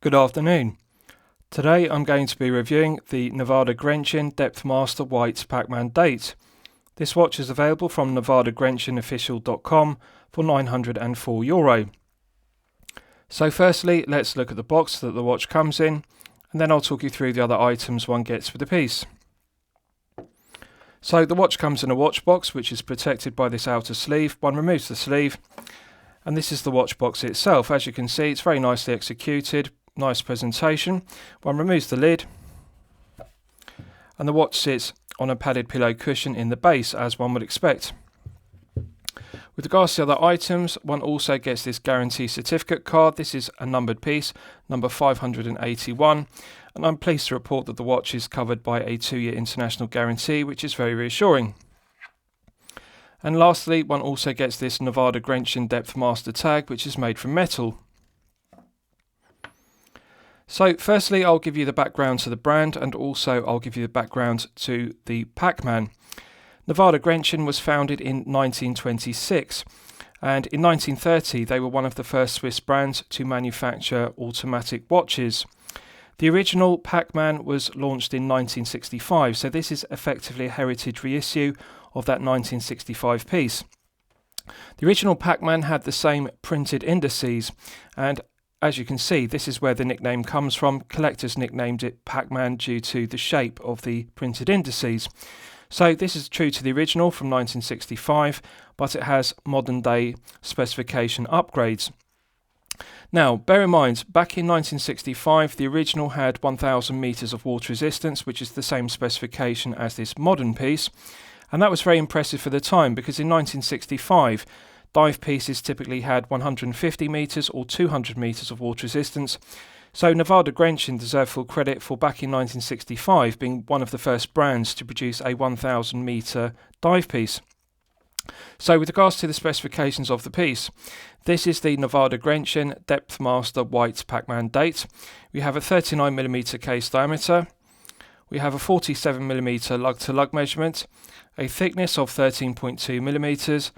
Good afternoon. Today I'm going to be reviewing the Nivada Grenchen Depthmaster White Pacman Date. This watch is available from nivadagrenchenofficial.com for €904. So firstly, let's look at the box that the watch comes in, and then I'll talk you through the other items one gets with the piece. So the watch comes in a watch box which is protected by this outer sleeve. One removes the sleeve, and this is the watch box itself. As you can see, it's very nicely executed. Nice presentation. One removes the lid and the watch sits on a padded pillow cushion in the base, as one would expect. With regards to the other items, one also gets this guarantee certificate card. This is a numbered piece, number 581, and I'm pleased to report that the watch is covered by a 2-year international guarantee, which is very reassuring. And lastly, one also gets this Nivada Grenchen Depthmaster tag, which is made from metal. So firstly, I'll give you the background to the brand, and also I'll give you the background to the Pacman. Nivada Grenchen was founded in 1926, and in 1930 they were one of the first Swiss brands to manufacture automatic watches. The original Pacman was launched in 1965, so this is effectively a heritage reissue of that 1965 piece. The original Pacman had the same printed indices, and as you can see, this is where the nickname comes from. Collectors nicknamed it Pacman due to the shape of the printed indices. So this is true to the original from 1965, but it has modern day specification upgrades. Now, bear in mind, back in 1965, the original had 1,000 meters of water resistance, which is the same specification as this modern piece. And that was very impressive for the time, because in 1965, dive pieces typically had 150 meters or 200 meters of water resistance. So Nivada Grenchen deserve full credit for back in 1965 being one of the first brands to produce a 1,000 meter dive piece. So with regards to the specifications of the piece, this is the Nivada Grenchen Depthmaster White Pacman Date. We have a 39mm case diameter. We have a 47mm lug-to-lug measurement, a thickness of 13.2mm,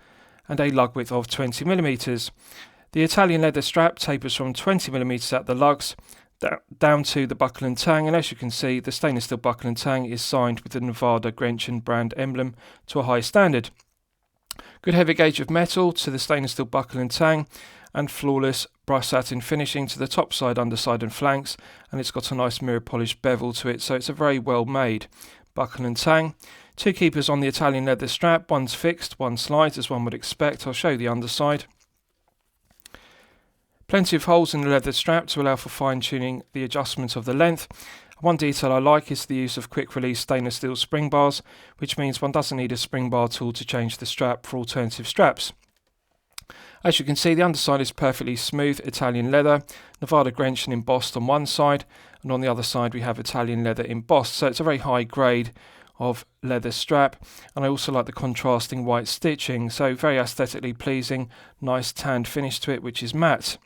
and a lug width of 20mm. The Italian leather strap tapers from 20mm at the lugs down to the buckle and tang, and as you can see, the stainless steel buckle and tang is signed with the Nivada Grenchen brand emblem to a high standard. Good heavy gauge of metal to the stainless steel buckle and tang, and flawless brushed satin finishing to the top side, underside and flanks, and it's got a nice mirror polished bevel to it, so it's a very well made buckle and tang. Two keepers on the Italian leather strap, one's fixed, one slides as one would expect. I'll show you the underside. Plenty of holes in the leather strap to allow for fine tuning the adjustment of the length. One detail I like is the use of quick release stainless steel spring bars, which means one doesn't need a spring bar tool to change the strap for alternative straps. As you can see, the underside is perfectly smooth Italian leather, Nivada Grenchen embossed on one side, and on the other side we have Italian leather embossed, so it's a very high grade of leather strap. And I also like the contrasting white stitching, so very aesthetically pleasing, nice tanned finish to it, which is matte.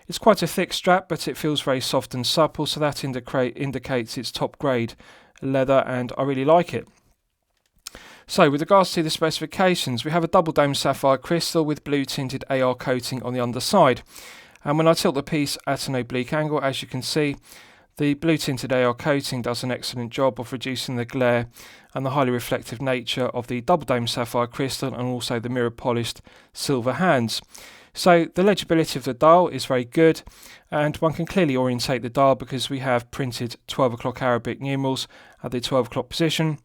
It's quite a thick strap, but it feels very soft and supple, so that indicates it's top grade leather, and I really like it. So with regards to the specifications, we have a double dome sapphire crystal with blue tinted AR coating on the underside, and when I tilt the piece at an oblique angle, as you can see, the blue tinted AR coating does an excellent job of reducing the glare and the highly reflective nature of the double dome sapphire crystal, and also the mirror polished silver hands. So the legibility of the dial is very good, and one can clearly orientate the dial because we have printed 12 o'clock Arabic numerals at the 12 o'clock position.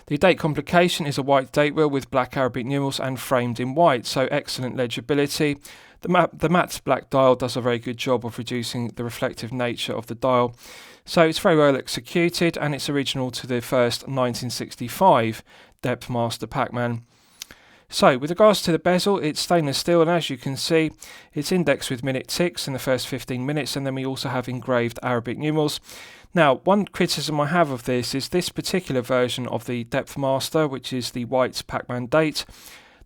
The date complication is a white date wheel with black Arabic numerals and framed in white, so excellent legibility. The matte black dial does a very good job of reducing the reflective nature of the dial, so it's very well executed, and it's original to the first 1965 Depthmaster Pacman. So with regards to the bezel, it's stainless steel, and as you can see, it's indexed with minute ticks in the first 15 minutes, and then we also have engraved Arabic numerals. Now, one criticism I have of this is this particular version of the Depthmaster, which is the white Pacman Date,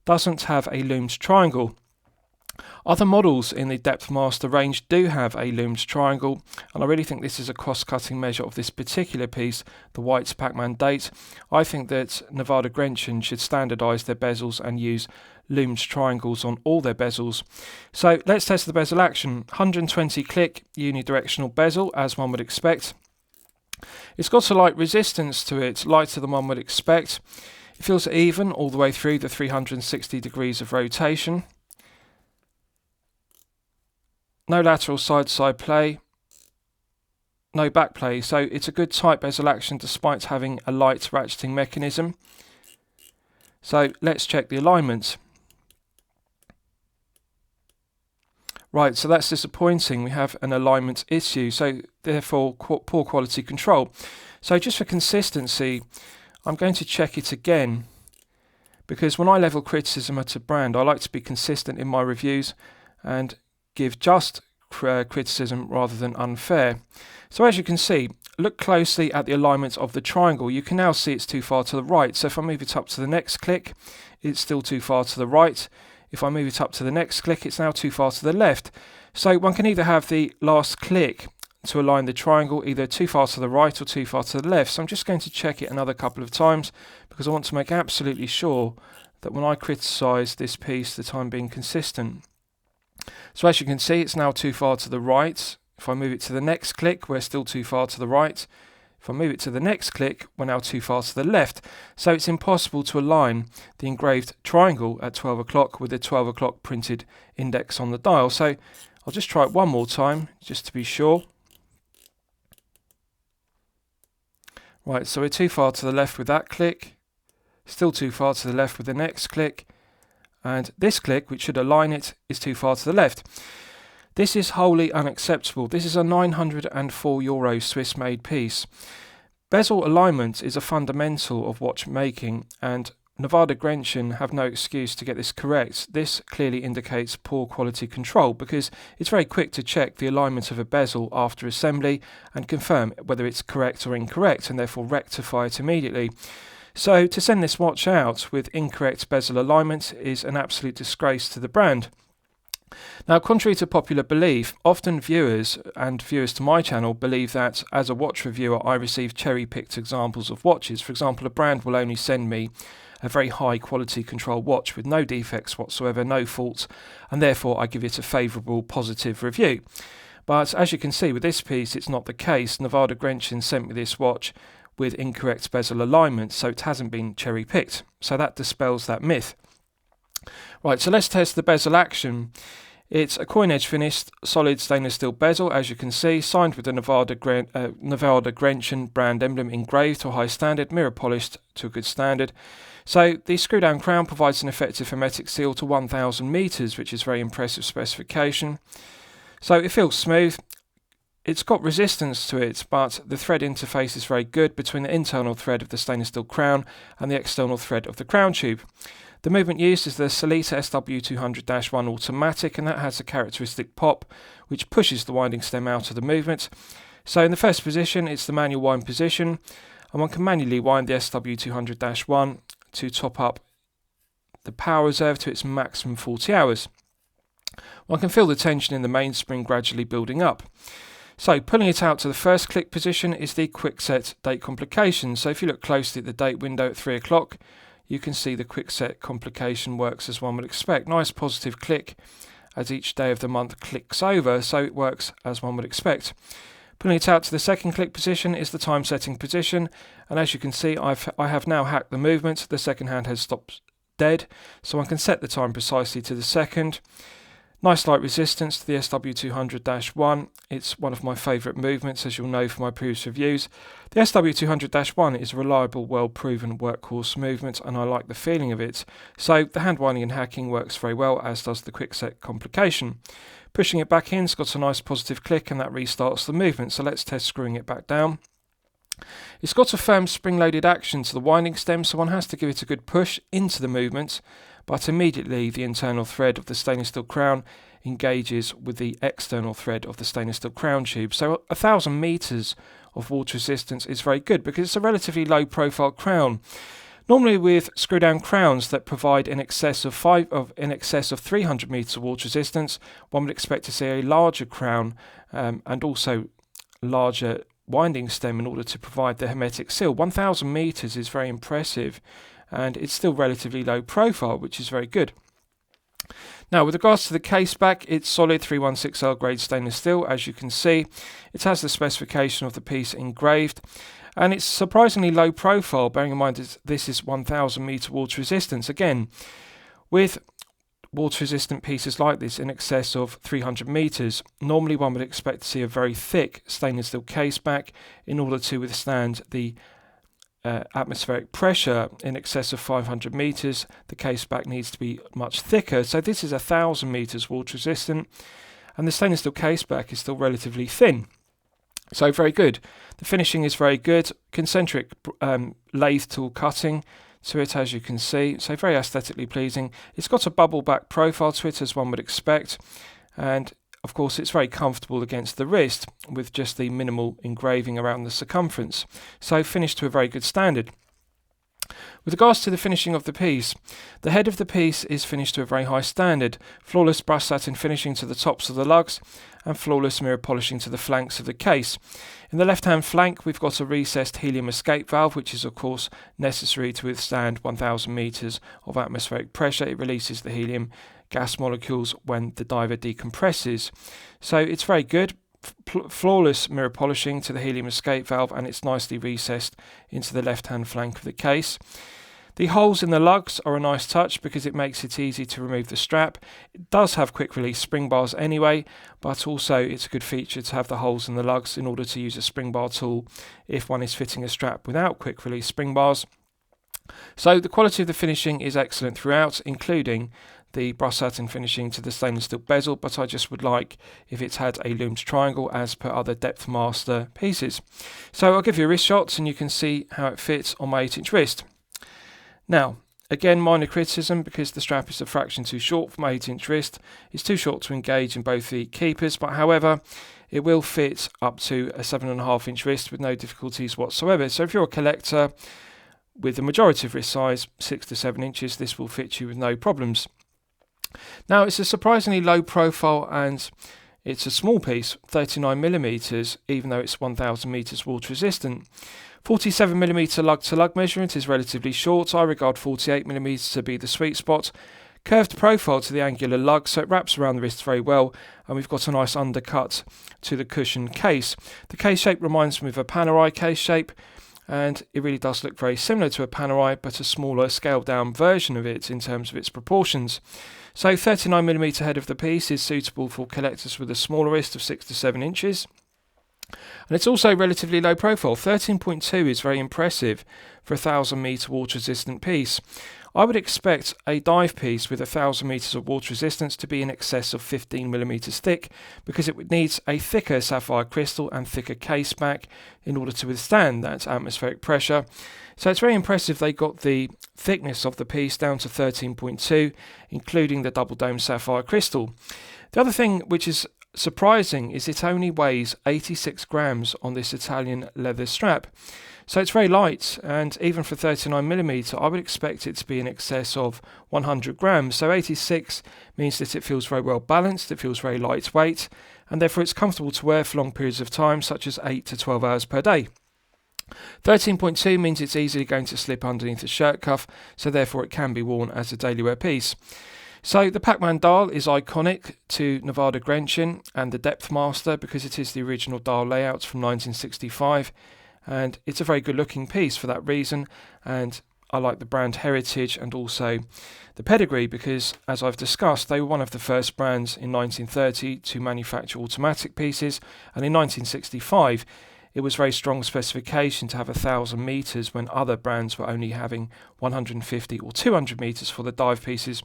doesn't have a loomed triangle. Other models in the Depthmaster range do have a loomed triangle, and I really think this is a cross-cutting measure of this particular piece, the white Pacman date. I think that Nivada Grenchen should standardise their bezels and use loomed triangles on all their bezels. So let's test the Bezel Action. 120 click unidirectional bezel, as one would expect. It's got a light resistance to it, lighter than one would expect. It feels even all the way through the 360 degrees of rotation. No lateral side-to-side play, no back play, so it's a good tight bezel action despite having a light ratcheting mechanism. So let's check the alignment. Right, so that's disappointing. We have an alignment issue, so therefore poor quality control. So just for consistency, I'm going to check it again, because when I level criticism at a brand, I like to be consistent in my reviews and give just criticism rather than unfair. So as you can see, look closely at the alignment of the triangle. You can now see it's too far to the right. So if I move it up to the next click, it's still too far to the right. If I move it up to the next click, it's now too far to the left. So one can either have the last click to align the triangle either too far to the right or too far to the left. So I'm just going to check it another couple of times because I want to make absolutely sure that when I criticise this piece that I'm being consistent. So as you can see, it's now too far to the right. If I move it to the next click, we're still too far to the right. If I move it to the next click, we're now too far to the left. So it's impossible to align the engraved triangle at 12 o'clock with the 12 o'clock printed index on the dial. So I'll just try it one more time, just to be sure. Right, so we're too far to the left with that click. Still too far to the left with the next click. And this click, which should align it, is too far to the left. This is wholly unacceptable. This is a €904 Swiss-made piece. Bezel alignment is a fundamental of watchmaking, and Nivada Grenchen have no excuse to get this correct. This clearly indicates poor quality control because it's very quick to check the alignment of a bezel after assembly and confirm whether it's correct or incorrect, and therefore rectify it immediately. So to send this watch out with incorrect bezel alignment is an absolute disgrace to the brand. Now, contrary to popular belief, often viewers to my channel believe that as a watch reviewer I receive cherry-picked examples of watches. For example, a brand will only send me a very high quality control watch with no defects whatsoever, no faults, and therefore I give it a favourable positive review. But as you can see with this piece, it's not the case. Nivada Grenchen sent me this watch with incorrect bezel alignment, so it hasn't been cherry-picked. So that dispels that myth. Right, so let's test the Bezel Action. It's a coin edge finished solid stainless steel bezel, as you can see, signed with the Nivada Grenchen brand emblem engraved to a high standard, mirror polished to a good standard. So the screw down crown provides an effective hermetic seal to 1000 meters, which is a very impressive specification. So it feels smooth. It's got resistance to it, but the thread interface is very good between the internal thread of the stainless steel crown and the external thread of the crown tube. The movement used is the Solita SW200-1 automatic, and that has a characteristic pop which pushes the winding stem out of the movement. So in the first position, it's the manual wind position, and one can manually wind the SW200-1 to top up the power reserve to its maximum 40 hours. One can feel the tension in the mainspring gradually building up. So pulling it out to the first click position is the quickset date complication. So if you look closely at the date window at 3 o'clock, you can see the quickset complication works as one would expect. Nice positive click as each day of the month clicks over, so it works as one would expect. Pulling it out to the second click position is the time setting position, and as you can see I have now hacked the movement. The second hand has stopped dead, so one can set the time precisely to the second. Nice light resistance to the SW200-1. It's one of my favourite movements, as you'll know from my previous reviews. The SW200-1 is a reliable, well-proven workhorse movement, and I like the feeling of it. So the hand winding and hacking works very well, as does the quickset complication. Pushing it back in's got a nice positive click, and that restarts the movement. So let's test screwing it back down. It's got a firm spring-loaded action to the winding stem, so one has to give it a good push into the movement, but immediately the internal thread of the stainless steel crown engages with the external thread of the stainless steel crown tube. So 1000 meters of water resistance is very good because it's a relatively low profile crown. Normally with screw down crowns that provide in excess of 300 meters of water resistance, one would expect to see a larger crown and also larger winding stem in order to provide the hermetic seal. 1000 meters is very impressive, and it's still relatively low profile, which is very good. Now, with regards to the case back, it's solid 316L grade stainless steel. As you can see, it has the specification of the piece engraved, and it's surprisingly low profile, bearing in mind this is 1000 meter water resistance. Again, with water resistant pieces like this in excess of 300 meters, normally one would expect to see a very thick stainless steel case back in order to withstand the atmospheric pressure in excess of 500 meters. The case back needs to be much thicker. So this is 1000 meters water resistant, and the stainless steel case back is still relatively thin. So very good. The finishing is very good. Concentric lathe tool cutting to it, as you can see. So very aesthetically pleasing. It's got a bubble back profile to it, as one would expect. And of course, it's very comfortable against the wrist with just the minimal engraving around the circumference. So finished to a very good standard. With regards to the finishing of the piece, the head of the piece is finished to a very high standard. Flawless brush satin finishing to the tops of the lugs and flawless mirror polishing to the flanks of the case. In the left-hand flank, we've got a recessed helium escape valve, which is of course necessary to withstand 1000 meters of atmospheric pressure. It releases the helium gas molecules when the diver decompresses. So it's very good. Flawless mirror polishing to the helium escape valve, and it's nicely recessed into the left-hand flank of the case. The holes in the lugs are a nice touch because it makes it easy to remove the strap. It does have quick release spring bars anyway, but also it's a good feature to have the holes in the lugs in order to use a spring bar tool if one is fitting a strap without quick release spring bars. So the quality of the finishing is excellent throughout, including the brush satin finishing to the stainless steel bezel, but I just would like if it's had a loomed triangle as per other Depthmaster pieces. So I'll give you a wrist shot and you can see how it fits on my 8-inch wrist. Now, again, minor criticism because the strap is a fraction too short for my 8-inch wrist. It's too short to engage in both the keepers, but however, it will fit up to a 7.5-inch wrist with no difficulties whatsoever. So if you're a collector with the majority of wrist size, 6 to 7 inches, this will fit you with no problems. Now, it's a surprisingly low profile and it's a small piece, 39mm, even though it's 1000 meters water resistant. 47mm lug to lug measurement is relatively short. I regard 48mm to be the sweet spot. Curved profile to the angular lug, so it wraps around the wrist very well, and we've got a nice undercut to the cushion case. The case shape reminds me of a Panerai case shape, and it really does look very similar to a Panerai, but a smaller scaled down version of it in terms of its proportions. So 39mm head of the piece is suitable for collectors with a smaller wrist of 6 to 7 inches. And it's also relatively low profile. 13.2 is very impressive for a 1000 meter water resistant piece. I would expect a dive piece with 1000 meters of water resistance to be in excess of 15mm thick, because it needs a thicker sapphire crystal and thicker case back in order to withstand that atmospheric pressure. So it's very impressive they got the thickness of the piece down to 13.2, including the double dome sapphire crystal. The other thing which is surprising is it only weighs 86 grams on this Italian leather strap. So it's very light, and even for 39mm, I would expect it to be in excess of 100 grams. So 86 means that it feels very well balanced, it feels very lightweight, and therefore it's comfortable to wear for long periods of time, such as 8 to 12 hours per day. 13.2 means it's easily going to slip underneath the shirt cuff, so therefore it can be worn as a daily wear piece. So the Pacman Dial is iconic to Nivada Grenchen and the Depthmaster because it is the original dial layout from 1965, and it's a very good looking piece for that reason, and I like the brand heritage and also the pedigree because, as I've discussed, they were one of the first brands in 1930 to manufacture automatic pieces, and in 1965 it was very strong specification to have 1000 meters when other brands were only having 150 or 200 meters for the dive pieces.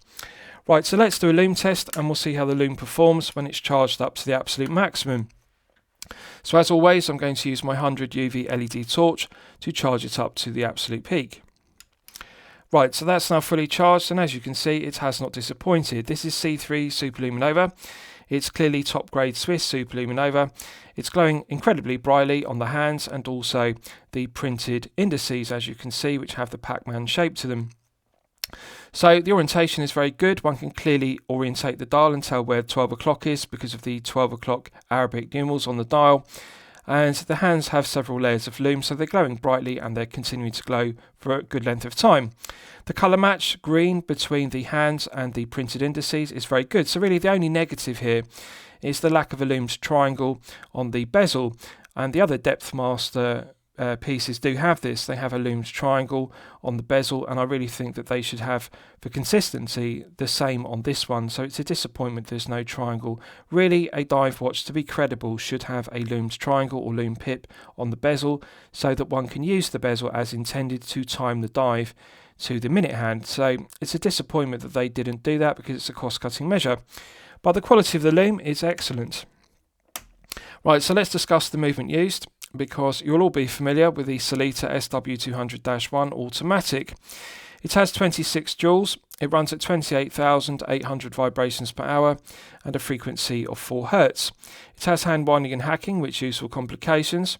Right, so let's do a loom test and we'll see how the loom performs when it's charged up to the absolute maximum. So as always, I'm going to use my 100 UV LED torch to charge it up to the absolute peak. Right, so that's now fully charged, and as you can see, it has not disappointed. This is C3 Superluminova. It's clearly top grade Swiss Superluminova. It's glowing incredibly brightly on the hands and also the printed indices, as you can see, which have the Pacman shape to them. So the orientation is very good. One can clearly orientate the dial and tell where 12 o'clock is because of the 12 o'clock Arabic numerals on the dial. And the hands have several layers of loom, so they're glowing brightly and they're continuing to glow for a good length of time. The colour match, green, between the hands and the printed indices is very good. So really the only negative here is the lack of a loomed triangle on the bezel, and the other Depthmaster pieces do have this. They have a loomed triangle on the bezel, and I really think that they should have, for consistency, the same on this one. So it's a disappointment there's no triangle. Really, a dive watch, to be credible, should have a loomed triangle or loom pip on the bezel so that one can use the bezel as intended to time the dive to the minute hand. So it's a disappointment that they didn't do that because it's a cost-cutting measure. But the quality of the loom is excellent. Right, so let's discuss the movement used, because you'll all be familiar with the Sellita SW200-1 automatic. It has 26 joules, it runs at 28,800 vibrations per hour and a frequency of 4 Hz. It has hand winding and hacking, which is used for complications,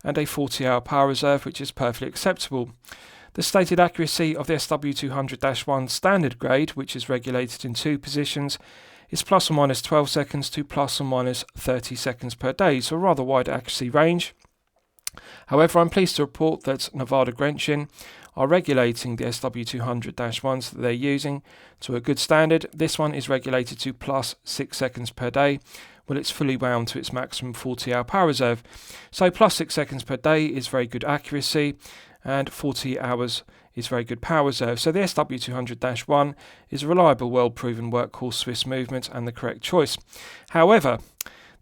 and a 40-hour power reserve, which is perfectly acceptable. The stated accuracy of the SW200-1 standard grade, which is regulated in 2 positions, is plus or minus 12 seconds to plus or minus 30 seconds per day, so a rather wide accuracy range. However, I'm pleased to report that Nivada Grenchen are regulating the SW200-1s that they're using to a good standard. This one is regulated to plus 6 seconds per day, while it's fully wound to its maximum 40-hour power reserve. So plus 6 seconds per day is very good accuracy, and 40 hours is very good power reserve. So the SW200-1 is a reliable, well-proven workhorse Swiss movement and the correct choice. However,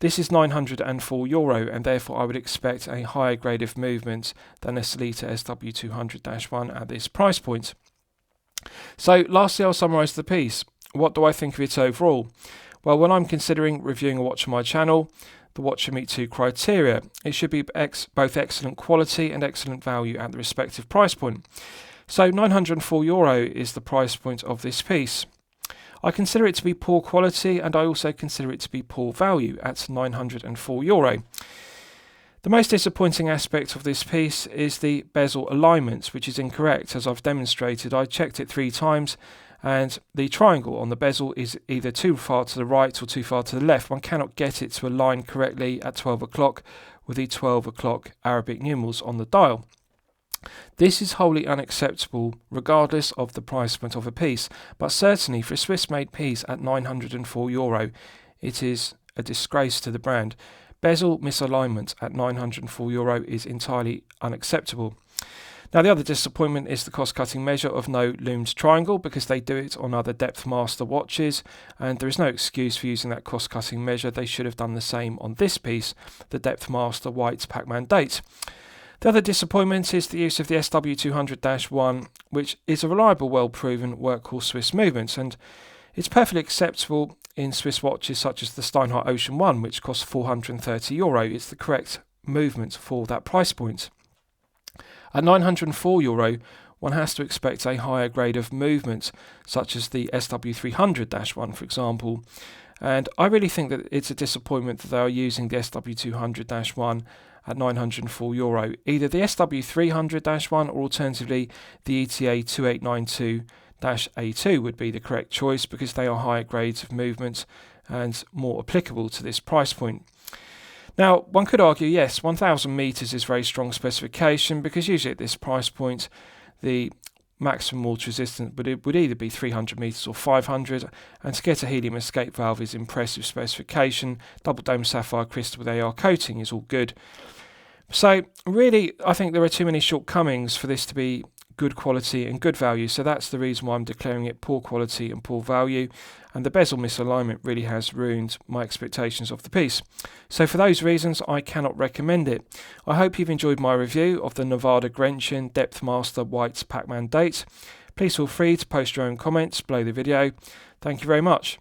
this is €904, and therefore I would expect a higher grade of movement than a Sellita SW200-1 at this price point. So lastly, I'll summarise the piece. What do I think of it overall? Well, when I'm considering reviewing a watch on my channel, the watch should meet 2 criteria. It should be both excellent quality and excellent value at the respective price point. So €904 is the price point of this piece. I consider it to be poor quality, and I also consider it to be poor value at €904. The most disappointing aspect of this piece is the bezel alignment, which is incorrect. As I've demonstrated, I checked it 3 times, and the triangle on the bezel is either too far to the right or too far to the left. One cannot get it to align correctly at 12 o'clock with the 12 o'clock Arabic numerals on the dial. This is wholly unacceptable regardless of the price point of a piece, but certainly for a Swiss-made piece at €904, it is a disgrace to the brand. Bezel misalignment at €904 is entirely unacceptable. Now, the other disappointment is the cost-cutting measure of no loomed triangle, because they do it on other Depthmaster watches, and there is no excuse for using that cost-cutting measure. They should have done the same on this piece, the Depthmaster White Pacman Date. The other disappointment is the use of the SW200-1, which is a reliable, well-proven workhorse Swiss movement, and it's perfectly acceptable in Swiss watches such as the Steinhardt Ocean 1, which costs €430. It's the correct movement for that price point. At €904, one has to expect a higher grade of movement, such as the SW300-1, for example. And I really think that it's a disappointment that they are using the SW200-1 at €904. Either the SW300-1 or alternatively the ETA 2892-A2 would be the correct choice, because they are higher grades of movement and more applicable to this price point. Now, one could argue, yes, 1,000 metres is very strong specification, because usually at this price point the maximum water resistance would either be 300 metres or 500, and to get a helium escape valve is impressive specification. Double dome sapphire crystal with AR coating is all good. So really, I think there are too many shortcomings for this to be good quality and good value, so that's the reason why I'm declaring it poor quality and poor value, and the bezel misalignment really has ruined my expectations of the piece. So for those reasons, I cannot recommend it. I hope you've enjoyed my review of the Nivada Grenchen Depthmaster White Pacman Date. Please feel free to post your own comments below the video. Thank you very much.